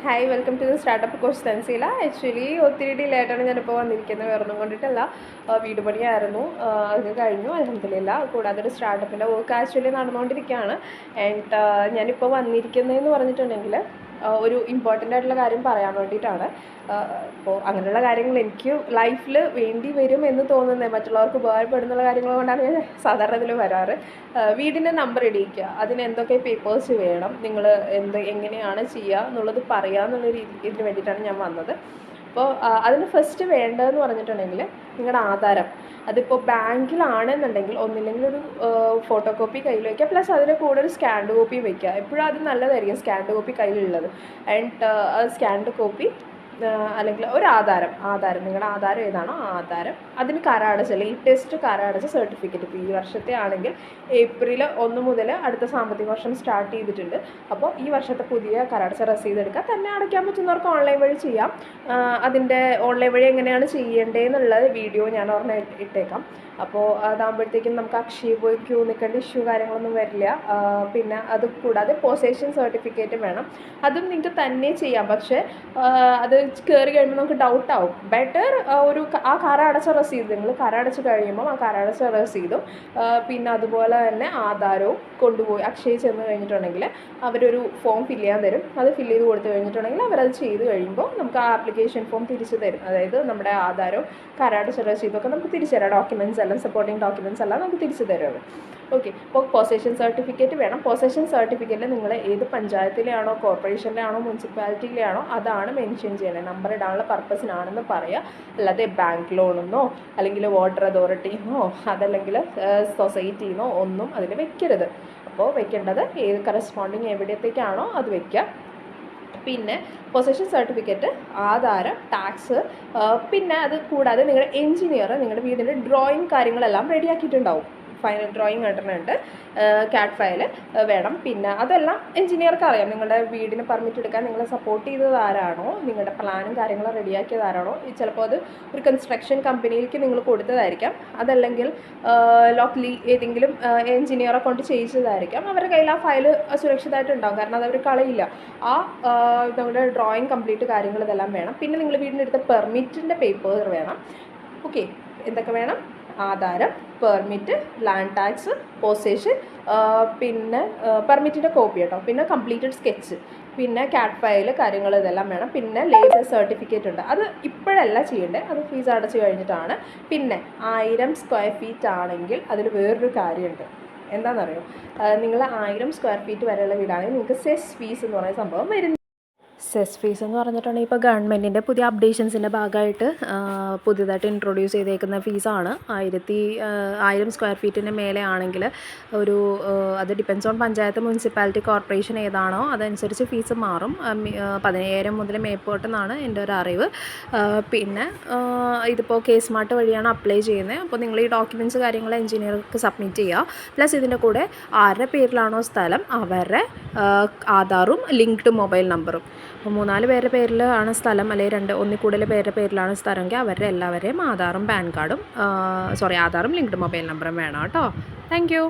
Hi, welcome to the startup course Thanseela. Actually ഒത്തിരി delay ആയിട്ടാണ് ഞാനിപ്പോൾ വന്നിരിക്കുന്നത്. വേറൊന്നും കൊണ്ടിട്ടല്ല, വീട് പണിയായിരുന്നു. അത് കഴിഞ്ഞു അൽഹംദുലില്ലാ. കൂടാതെ ഒരു സ്റ്റാർട്ടപ്പിൻ്റെ വർക്ക് ആക്ച്വലി നടന്നുകൊണ്ടിരിക്കുകയാണ്. ആൻഡ് ഞാനിപ്പോൾ വന്നിരിക്കുന്നതെന്ന് പറഞ്ഞിട്ടുണ്ടെങ്കിൽ ഒരു ഇമ്പോർട്ടൻ്റ് ആയിട്ടുള്ള കാര്യം പറയാൻ വേണ്ടിയിട്ടാണ്. അപ്പോൾ അങ്ങനെയുള്ള കാര്യങ്ങൾ എനിക്ക് ലൈഫിൽ വേണ്ടി വരും എന്ന് തോന്നുന്നത്, മറ്റുള്ളവർക്ക് ഉപകാരപ്പെടുന്നുള്ള കാര്യങ്ങൾ കൊണ്ടാണ് ഞാൻ സാധാരണ ഇതിൽ വരാറ്. വീടിൻ്റെ നമ്പർ ഇടിയിക്കുക, അതിന് എന്തൊക്കെ പേപ്പേഴ്സ് വേണം, നിങ്ങൾ എങ്ങനെയാണ് ചെയ്യുക എന്നുള്ളത് പറയുക എന്നുള്ള ഇതിന് വേണ്ടിയിട്ടാണ് ഞാൻ വന്നത്. അപ്പോൾ അതിന് ഫസ്റ്റ് വേണ്ടതെന്ന് പറഞ്ഞിട്ടുണ്ടെങ്കിൽ നിങ്ങളുടെ ആധാരം. അതിപ്പോൾ ബാങ്കിലാണെന്നുണ്ടെങ്കിൽ ഒന്നില്ലെങ്കിൽ ഒരു ഫോട്ടോ കോപ്പി കയ്യിൽ വയ്ക്കുക, പ്ലസ് അതിൻ്റെ കൂടെ ഒരു സ്കാൻഡ് കോപ്പി വയ്ക്കുക. എപ്പോഴും അത് നല്ലതായിരിക്കും സ്കാൻഡ് കോപ്പി കയ്യിലുള്ളത്. ആൻഡ് സ്കാൻഡ് കോപ്പി അല്ലെങ്കിൽ ഒരു ആധാരം നിങ്ങളുടെ ആധാരം ഏതാണോ ആധാരം, അതിന് കരമടച്ച ലേറ്റസ്റ്റ് കരമടച്ച സർട്ടിഫിക്കറ്റ്. ഇപ്പോൾ ഈ വർഷത്തെ ആണെങ്കിൽ ഏപ്രിൽ 1 മുതൽ അടുത്ത സാമ്പത്തിക വർഷം സ്റ്റാർട്ട് ചെയ്തിട്ടുണ്ട്. അപ്പോൾ ഈ വർഷത്തെ പുതിയ കരമടച്ച രസീത് എടുക്കുക. തന്നെ അടയ്ക്കാൻ പറ്റുന്നവർക്ക് ഓൺലൈൻ വഴി ചെയ്യാം. അതിൻ്റെ ഓൺലൈൻ വഴി എങ്ങനെയാണ് ചെയ്യേണ്ടതെന്നുള്ള വീഡിയോ ഞാൻ ഒരെണ്ണം ഇട്ടേക്കാം. അപ്പോൾ അതാകുമ്പോഴത്തേക്കും നമുക്ക് അക്ഷയ പോയി ക്യൂ നിൽക്കേണ്ട ഇഷ്യൂ കാര്യങ്ങളൊന്നും വരില്ല. പിന്നെ അത് കൂടാതെ പൊസഷൻ സർട്ടിഫിക്കറ്റ് വേണം. അതും നിങ്ങൾക്ക് തന്നെ ചെയ്യാം, പക്ഷേ അത് കയറി കഴിയുമ്പോൾ നമുക്ക് ഡൗട്ടാവും. ബെറ്റർ ഒരു ആ കര അടച്ച രസീത്, നിങ്ങൾ കര അടച്ച് കഴിയുമ്പോൾ ആ കര അടച്ച രസീതും പിന്നെ അതുപോലെ തന്നെ ആധാരവും കൊണ്ടുപോയി അക്ഷയ ചെന്ന് കഴിഞ്ഞിട്ടുണ്ടെങ്കിൽ അവരൊരു ഫോം ഫില്ല് ചെയ്യാൻ തരും. അത് ഫില്ല് ചെയ്ത് കൊടുത്തു കഴിഞ്ഞിട്ടുണ്ടെങ്കിൽ അവരത് ചെയ്ത് കഴിയുമ്പോൾ നമുക്ക് ആ ആപ്ലിക്കേഷൻ ഫോം തിരിച്ചു തരും. അതായത് നമ്മുടെ ആധാരവും കര അടച്ച രസീതൊക്കെ നമുക്ക് തിരിച്ചു തരാം. ഡോക്യുമെൻറ്റ്സ് എല്ലാം, സപ്പോർട്ടിങ് ഡോക്യുമെൻറ്റ്സ് എല്ലാം നമുക്ക് തിരിച്ചു തരും. ഓക്കെ, അപ്പോൾ പൊസഷൻ സർട്ടിഫിക്കറ്റ് വേണം. പൊസഷൻ സർട്ടിഫിക്കറ്റിൽ നിങ്ങൾ ഏത് പഞ്ചായത്തിലാണോ, കോർപ്പറേഷനിലാണോ, മുനിസിപ്പാലിറ്റിയിലാണോ അതാണ് മെൻഷൻ ചെയ്യണത്. നമ്പർ ഇടാനുള്ള പർപ്പസിനാണെന്ന് പറയുക. അല്ലാതെ ബാങ്ക് ലോണെന്നോ അല്ലെങ്കിൽ വാട്ടർ അതോറിറ്റിന്നോ അതല്ലെങ്കിൽ സൊസൈറ്റിന്നോ ഒന്നും അതിൽ വെക്കരുത്. അപ്പോൾ വെക്കേണ്ടത് ഏത് കറസ്പോണ്ടിങ് എവിടത്തേക്കാണോ അത് വയ്ക്കുക. പിന്നെ പൊസഷൻ സർട്ടിഫിക്കറ്റ്, ആധാരം, ടാക്സ്, പിന്നെ അത് കൂടാതെ നിങ്ങളുടെ എൻജിനീയർ നിങ്ങളുടെ വീടിൻ്റെ ഡ്രോയിങ് കാര്യങ്ങളെല്ലാം റെഡിയാക്കിയിട്ടുണ്ടാവും. ഫൈനൽ ഡ്രോയിങ് കിട്ടുന്നുണ്ട്, CAD ഫയൽ വേണം. പിന്നെ അതെല്ലാം എൻജിനീയർക്ക് അറിയാം. നിങ്ങളുടെ വീടിന് പെർമിറ്റ് എടുക്കാൻ നിങ്ങളെ സപ്പോർട്ട് ചെയ്തത് ആരാണോ, നിങ്ങളുടെ പ്ലാനും കാര്യങ്ങളും റെഡിയാക്കിയത് ആരാണോ, ചിലപ്പോൾ അത് ഒരു കൺസ്ട്രക്ഷൻ കമ്പനിയിലേക്ക് നിങ്ങൾ കൊടുത്തതായിരിക്കാം. അതല്ലെങ്കിൽ ലോക്കലി ഏതെങ്കിലും എൻജിനീയറെ കൊണ്ട് ചെയ്യിച്ചതായിരിക്കാം. അവരുടെ കയ്യിൽ ആ ഫയൽ സുരക്ഷിതമായിട്ടുണ്ടാകും, കാരണം അതവർ കളയില്ല. ആ നമ്മുടെ ഡ്രോയിങ് കംപ്ലീറ്റ് കാര്യങ്ങൾ ഇതെല്ലാം വേണം. പിന്നെ നിങ്ങൾ വീടിനെടുത്ത പെർമിറ്റിൻ്റെ പേപ്പർ വേണം. ഓക്കെ, എന്തൊക്കെ വേണം? ആധാരം, പെർമിറ്റ്, ലാൻഡ് ടാക്സ്, പൊസഷൻ, പിന്നെ പെർമിറ്റിൻ്റെ കോപ്പി കേട്ടോ, പിന്നെ കംപ്ലീറ്റഡ് സ്കെച്ച്, പിന്നെ CAD ഫയൽ കാര്യങ്ങൾ ഇതെല്ലാം വേണം. പിന്നെ ലേബർ സർട്ടിഫിക്കറ്റ് ഉണ്ട്. അത് ഇപ്പോഴല്ല ചെയ്യേണ്ടത്, അത് ഫീസ് അടച്ചു കഴിഞ്ഞിട്ടാണ്. പിന്നെ 1000 സ്ക്വയർ ഫീറ്റ് ആണെങ്കിൽ അതിൽ വേറൊരു കാര്യമുണ്ട്. എന്താണെന്നറിയോ? നിങ്ങൾ 1000 സ്ക്വയർ ഫീറ്റ് വരെയുള്ള വീടാണെങ്കിൽ നിങ്ങൾക്ക് സെസ് ഫീസ് എന്ന് പറയുന്ന സംഭവം വരുന്നത്. സെസ് ഫീസ് എന്ന് പറഞ്ഞിട്ടുണ്ടെങ്കിൽ ഇപ്പോൾ ഗവൺമെൻറ്റിൻ്റെ പുതിയ അപ്ഡേഷൻസിൻ്റെ ഭാഗമായിട്ട് പുതിയതായിട്ട് ഇൻട്രൊഡ്യൂസ് ചെയ്തേക്കുന്ന ഫീസാണ്. 1000 സ്ക്വയർ ഫീറ്റിന് മേലെ ആണെങ്കിൽ ഒരു അത് depends on panchayat, municipality, corporation ഏതാണോ അതനുസരിച്ച് ഫീസ് മാറും. 15,000 മുതൽ മേപ്പോട്ടെന്നാണ് എൻ്റെ ഒരു അറിവ്. പിന്നെ ഇതിപ്പോൾ K-SMART വഴിയാണ് അപ്ലൈ ചെയ്യുന്നത്. അപ്പോൾ നിങ്ങൾ ഈ ഡോക്യുമെൻറ്റ്സ് കാര്യങ്ങൾ എഞ്ചിനീയർക്ക് സബ്മിറ്റ് ചെയ്യുക. പ്ലസ് ഇതിൻ്റെ കൂടെ ആരുടെ പേരിലാണോ സ്ഥലം അവരുടെ ആധാറും ലിങ്ക്ഡ് മൊബൈൽ നമ്പറും. അപ്പോൾ 3-4 പേരുടെ പേരിലാണ് സ്ഥലം, അല്ലെങ്കിൽ 1 കൂടുതൽ പേരുടെ പേരിലാണ് സ്ഥലമെങ്കിൽ അവരുടെ എല്ലാവരെയും ആധാറും പാൻ കാർഡും ആധാറും ലിങ്ക്ഡ് മൊബൈൽ നമ്പറും വേണം കേട്ടോ. Thank you.